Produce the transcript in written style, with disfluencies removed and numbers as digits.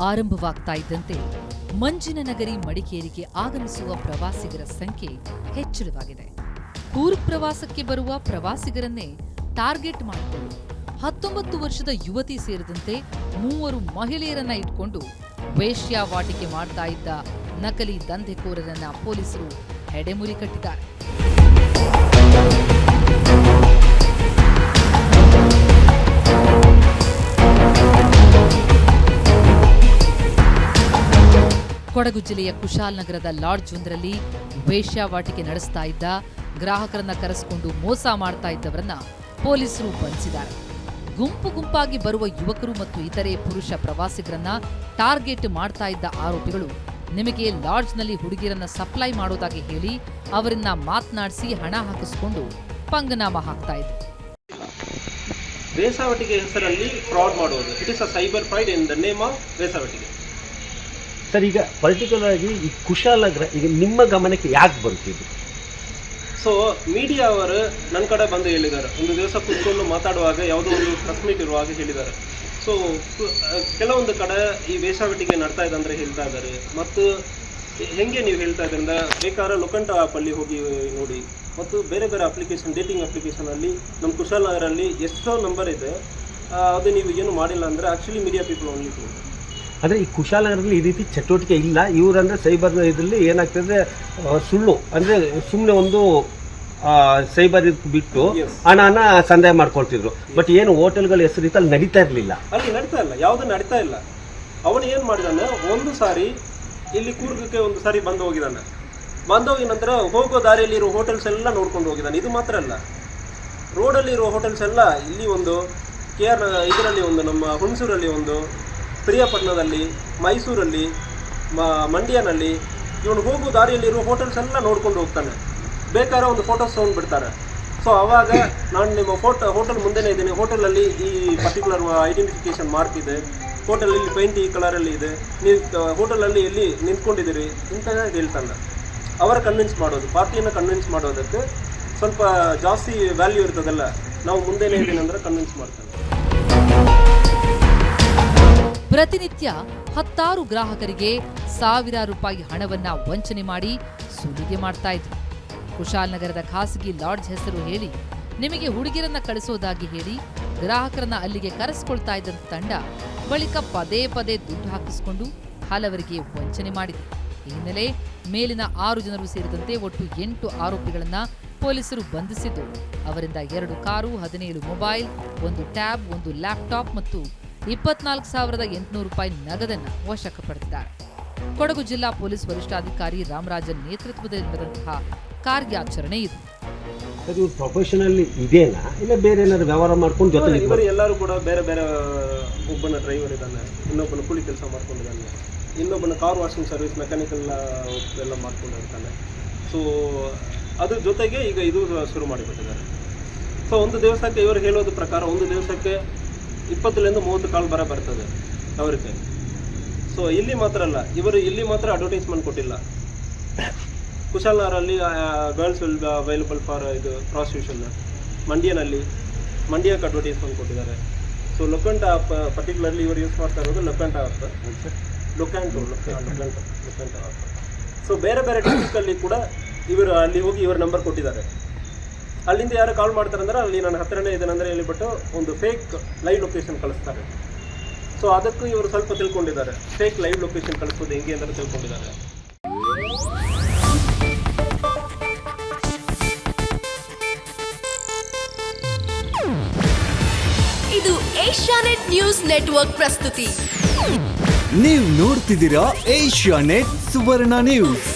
ಆರಂಭವಾಗ್ತಾ ಇದ್ದಂತೆ ಮಂಜಿನ ನಗರಿ ಮಡಿಕೇರಿಗೆ ಆಗಮಿಸುವ ಪ್ರವಾಸಿಗರ ಸಂಖ್ಯೆ ಹೆಚ್ಚಳವಾಗಿದೆ. ಕೂರ್ಗ್ ಪ್ರವಾಸಕ್ಕೆ ಬರುವ ಪ್ರವಾಸಿಗರನ್ನೇ ಟಾರ್ಗೆಟ್ ಮಾಡಿಕೊಂಡು 19 ವರ್ಷದ ಯುವತಿ ಸೇರಿದಂತೆ 3 ಮಹಿಳೆಯರನ್ನ ಇಟ್ಕೊಂಡು ವೇಶ್ಯಾವಾಟಿಕೆ ಮಾಡ್ತಾ ಇದ್ದ ನಕಲಿ ದಂಧೆಕೋರರನ್ನ ಪೊಲೀಸರು ಹೆಡೆಮುರಿ ಕಟ್ಟಿದ್ದಾರೆ. ಕೊಡಗು ಜಿಲ್ಲೆಯ ಕುಶಾಲನಗರದ ಲಾಡ್ಜ್ ಒಂದರಲ್ಲಿ ವೇಶ್ಯಾವಾಟಿಕೆ ನಡೆಸ್ತಾ ಇದ್ದ ಗ್ರಾಹಕರನ್ನ ಕರೆಸಿಕೊಂಡು ಮೋಸ ಮಾಡ್ತಾ ಇದ್ದವರನ್ನ ಪೊಲೀಸರು ಬಂಧಿಸಿದ್ದಾರೆ. ಗುಂಪು ಗುಂಪಾಗಿ ಬರುವ ಯುವಕರು ಮತ್ತು ಇತರೆ ಪುರುಷ ಪ್ರವಾಸಿಗರನ್ನ ಟಾರ್ಗೆಟ್ ಮಾಡ್ತಾ ಇದ್ದ ಆರೋಪಿಗಳು ನಿಮಗೆ ಲಾಡ್ಜ್ನಲ್ಲಿ ಹುಡುಗಿಯರನ್ನ ಸಪ್ಲೈ ಮಾಡೋದಾಗಿ ಹೇಳಿ ಅವರನ್ನ ಮಾತನಾಡಿಸಿ ಹಣ ಹಾಕಿಸಿಕೊಂಡು ಪಂಗನಾಮ ಹಾಕ್ತಾ ಇದ್ರು. ವೇಶ್ಯಾವಾಟಿಕೆ ಹೆಸರಲ್ಲಿ ಫ್ರಾಡ್ ಮಾಡುವುದು, it is a cyber fraud in the name of ವೇಶ್ಯಾವಾಟಿಕೆ. ಸರ್, ಈಗ ಪರ್ಟಿಕ್ಯುಲರ್ ಆಗಿ ಈ ಕುಶಾಲನಗರ ಈಗ ನಿಮ್ಮ ಗಮನಕ್ಕೆ ಯಾಕೆ ಬರ್ತಿದ್ರು? ಸೊ ಮೀಡಿಯಾ ಅವರು ನನ್ನ ಕಡೆ ಬಂದು ಹೇಳಿದ್ದಾರೆ. ಒಂದು ದಿವಸ ಕೂತ್ಕೊಂಡು ಮಾತಾಡುವಾಗ ಯಾವುದೋ ಒಂದು ಪ್ರೆಸ್ ಮೀಟ್ ಇರುವಾಗ ಹೇಳಿದ್ದಾರೆ. ಸೊ ಕೆಲವೊಂದು ಕಡೆ ಈ ವೇಶ್ಯಾವಾಟಿಕೆ ನಡ್ತಾ ಇದೆ ಅಂದರೆ ಹೇಳ್ತಾ ಇದ್ದಾರೆ. ಮತ್ತು ಹೆಂಗೆ ನೀವು ಹೇಳ್ತಾ ಇದ್ರಿಂದ ಬೇಕಾದ್ರೆ ಲೊಕಂಟ ಆ್ಯಪಲ್ಲಿ ಹೋಗಿ ನೋಡಿ, ಮತ್ತು ಬೇರೆ ಬೇರೆ ಅಪ್ಲಿಕೇಶನ್, ಡೇಟಿಂಗ್ ಅಪ್ಲಿಕೇಶನಲ್ಲಿ ನಮ್ಮ ಕುಶಾಲನಗರಲ್ಲಿ ಎಷ್ಟೋ ನಂಬರ್ ಇದೆ, ಅದು ನೀವು ಏನು ಮಾಡಿಲ್ಲ ಅಂದರೆ actually media people only two. ಅಂದರೆ ಈ ಕುಶಾಲನಗರದಲ್ಲಿ ಈ ರೀತಿ ಚಟುವಟಿಕೆ ಇಲ್ಲ. ಇವರಂದರೆ ಸೈಬರ್ ಇದರಲ್ಲಿ ಏನಾಗ್ತದೆ, ಸುಳ್ಳು ಅಂದರೆ ಸುಮ್ಮನೆ ಒಂದು ಸೈಬರ್ ಬಿಟ್ಟು ಹಣನ ಸಂದಾಯ ಮಾಡ್ಕೊಳ್ತಿದ್ರು. ಬಟ್ ಏನು ಹೋಟೆಲ್ಗಳ ಹೆಸರಿತ್ತು ಅಲ್ಲಿ ನಡೀತಾ ಇರಲಿಲ್ಲ, ಅಲ್ಲಿ ನಡೀತಾ ಇಲ್ಲ, ಯಾವುದು ನಡೀತಾ ಇಲ್ಲ. ಅವನು ಏನು ಮಾಡಿದಾನೆ, ಒಂದು ಸಾರಿ ಇಲ್ಲಿ ಕೂರ್ಗಕ್ಕೆ ಒಂದು ಸಾರಿ ಬಂದು ಹೋಗಿದ್ದಾನೆ. ಬಂದೋಗಿ ನಂತರ ಹೋಗೋ ದಾರಿಯಲ್ಲಿರೋ ಹೋಟೆಲ್ಸ್ ಎಲ್ಲ ನೋಡ್ಕೊಂಡು ಹೋಗಿದ್ದಾನೆ. ಇದು ಮಾತ್ರ ಅಲ್ಲ, ರೋಡಲ್ಲಿರೋ ಹೋಟೆಲ್ಸ್ ಎಲ್ಲ ಇಲ್ಲಿ ಒಂದು KR ಇದರಲ್ಲಿ ಒಂದು, ನಮ್ಮ ಹುಣಸೂರಲ್ಲಿ ಒಂದು, ಪ್ರಿಯಾಪಟ್ಟಣದಲ್ಲಿ, ಮೈಸೂರಲ್ಲಿ, ಮಂಡ್ಯನಲ್ಲಿ, ಇವನು ಹೋಗೋ ದಾರಿಯಲ್ಲಿರೋ ಹೋಟೆಲ್ಸ್ ಎಲ್ಲ ನೋಡ್ಕೊಂಡು ಹೋಗ್ತಾನೆ. ಬೇಕಾದ್ರೆ ಒಂದು ಫೋಟೋಸ್ ತೊಗೊಂಡು ಬಿಡ್ತಾರೆ. ಸೊ ಆವಾಗ ನಾನು ನಿಮ್ಮ ಹೋಟೆಲ್ ಮುಂದೆನೇ ಇದ್ದೀನಿ, ಹೋಟೆಲಲ್ಲಿ ಈ ಪರ್ಟಿಕ್ಯುಲರ್ ಐಡೆಂಟಿಫಿಕೇಷನ್ ಮಾರ್ಕ್ ಇದೆ, ಹೋಟೆಲಲ್ಲಿ ಪೇಂಟ್ ಈ ಕಲರಲ್ಲಿ ಇದೆ, ನೀವು ಹೋಟೆಲಲ್ಲಿ ಎಲ್ಲಿ ನಿಂತ್ಕೊಂಡಿದ್ದೀರಿ ಅಂತ ಹೇಳ್ತಾನೆ. ಅವರ ಕನ್ವಿನ್ಸ್ ಮಾಡೋದು, ಪಾರ್ಟಿಯನ್ನು ಕನ್ವಿನ್ಸ್ ಮಾಡೋದಕ್ಕೆ ಸ್ವಲ್ಪ ಜಾಸ್ತಿ ವ್ಯಾಲ್ಯೂ ಇರ್ತದಲ್ಲ, ನಾವು ಮುಂದೆನೇ ಇದ್ದೀನಿ ಅಂದರೆ ಕನ್ವಿನ್ಸ್ ಮಾಡ್ತಾನೆ. ಪ್ರತಿನಿತ್ಯ 10 ಗ್ರಾಹಕರಿಗೆ ಸಾವಿರಾರು ರೂಪಾಯಿ ಹಣವನ್ನ ವಂಚನೆ ಮಾಡಿ ಸುಲಿಗೆ ಮಾಡ್ತಾ ಇದ್ರು. ಕುಶಾಲನಗರದ ಖಾಸಗಿ ಲಾಡ್ಜ್ ಹೆಸರು ಹೇಳಿ ನಿಮಗೆ ಹುಡುಗಿರನ್ನ ಕಳಿಸೋದಾಗಿ ಹೇಳಿ ಗ್ರಾಹಕರನ್ನ ಅಲ್ಲಿಗೆ ಕರೆಸಿಕೊಳ್ತಾ ಇದ್ದ ತಂಡ ಬಳಿಕ ಪದೇ ಪದೇ ದುಡ್ಡು ಹಾಕಿಸಿಕೊಂಡು ಹಲವರಿಗೆ ವಂಚನೆ ಮಾಡಿದೆ. ಈ ಹಿನ್ನೆಲೆ ಮೇಲಿನ 6 ಜನರು ಸೇರಿದಂತೆ ಒಟ್ಟು 8 ಆರೋಪಿಗಳನ್ನ ಪೊಲೀಸರು ಬಂಧಿಸಿದ್ದು, ಅವರಿಂದ 2 ಕಾರು, 17 ಮೊಬೈಲ್, 1 ಟ್ಯಾಬ್, 1 ಲ್ಯಾಪ್ಟಾಪ್ ಮತ್ತು 24,800 ರೂಪಾಯಿ ನಗದನ್ನ ವಶಕ್ಕೆ ಪಡೆದಿದ್ದಾರೆ. ಕೊಡಗು ಜಿಲ್ಲಾ ಪೊಲೀಸ್ ವರಿಷ್ಠಾಧಿಕಾರಿ ರಾಮರಾಜನ್ ನೇತೃತ್ವದಲ್ಲಿ ನಡೆದಂತಹ ಕಾರ್ಯಾಚರಣೆ ಇದು. ಪ್ರೊಫೆಷನಲ್ ಇದೇನಾ ಇಲ್ಲ ಬೇರೆ ಏನಾದ್ರು ವ್ಯವಹಾರ ಮಾಡ್ಕೊಂಡು ಜೊತೆ ಇವರು ಎಲ್ಲರೂ ಕೂಡ ಬೇರೆ ಬೇರೆ, ಒಬ್ಬನ ಡ್ರೈವರ್ ಇದ್ದಾನೆ, ಇನ್ನೊಬ್ಬನ ಕೂಲಿ ಕೆಲಸ ಮಾಡ್ಕೊಂಡಿದ್ದಾನೆ, ಇನ್ನೊಬ್ಬನ ಕಾರ್ ವಾಷಿಂಗ್ ಸರ್ವಿಸ್ ಮೆಕ್ಯಾನಿಕಲ್ ಎಲ್ಲ ಮಾಡ್ಕೊಂಡಿರ್ತಾನೆ. ಸೊ ಅದ್ರ ಜೊತೆಗೆ ಈಗ ಇದು ಶುರು ಮಾಡಿಬಿಟ್ಟಿದ್ದಾರೆ. ಸೊ ಒಂದು ದಿವಸಕ್ಕೆ ಇವರು ಹೇಳೋದು ಪ್ರಕಾರ ಒಂದು ದಿವಸಕ್ಕೆ 20ರಿಂದ 30 ಕಾಲ್ ಬರ್ತದೆ ಅವರಿಗೆ. ಸೊ ಇಲ್ಲಿ ಮಾತ್ರ ಅಲ್ಲ, ಇವರು ಇಲ್ಲಿ ಮಾತ್ರ ಅಡ್ವರ್ಟೈಸ್ಮೆಂಟ್ ಕೊಟ್ಟಿಲ್ಲ. ಕುಶಾಲನಗರಲ್ಲಿ ಗರ್ಲ್ಸ್ ವಿಲ್ ಅವೈಲಬಲ್ ಫಾರ್ ಇದು ಪ್ರಾಸ್ಟಿಟ್ಯೂಷನ್, ಮಂಡ್ಯಕ್ಕೆ ಅಡ್ವರ್ಟೈಸ್ಮೆಂಟ್ ಕೊಟ್ಟಿದ್ದಾರೆ. ಸೊ ಲೊಕಂಟ ಆ್ಯಪ್ ಪರ್ಟಿಕ್ಯುಲರ್ಲಿ ಇವರು ಯೂಸ್ ಮಾಡ್ತಾ ಇರೋದು ಲೊಕಂಟ ಆ್ಯಪ್, ಲೊಕಂಟ ಆ್ಯಪ್. ಸೊ ಬೇರೆ ಬೇರೆ ಡಿಸ್ಟ್ರಿಕ್ಟಲ್ಲಿ ಕೂಡ ಇವರು ಅಲ್ಲಿ ಹೋಗಿ ಇವರ ನಂಬರ್ ಕೊಟ್ಟಿದ್ದಾರೆ. ಅಲ್ಲಿಂದ ಯಾರು ಕಾಲ್ ಮಾಡ್ತಾರೆ ಅಂದರೆ ಅಲ್ಲಿ ನನ್ನ ಹತ್ತಿರನೇ ಇದ್ದೇನೆ ಅಂದರೆ ಹೇಳಿಬಿಟ್ಟು ಒಂದು ಫೇಕ್ ಲೈವ್ ಲೊಕೇಶನ್ ಕಳಿಸ್ತಾರೆ. ಸೊ ಅದಕ್ಕೂ ಇವರು ಸ್ವಲ್ಪ ತಿಳ್ಕೊಂಡಿದ್ದಾರೆ, ಫೇಕ್ ಲೈವ್ ಲೊಕೇಶನ್ ಕಳಿಸೋದು ಹೆಂಗೆ ಅಂತ ತಿಳ್ಕೊಂಡಿದ್ದಾರೆ. ಇದು ಏಷ್ಯಾನೆಟ್ ನ್ಯೂಸ್ ನೆಟ್ವರ್ಕ್ ಪ್ರಸ್ತುತಿ. ನೀವು ನೋಡ್ತಿದ್ದೀರಾ ಏಷ್ಯಾನೆಟ್ ಸುವರ್ಣ ನ್ಯೂಸ್.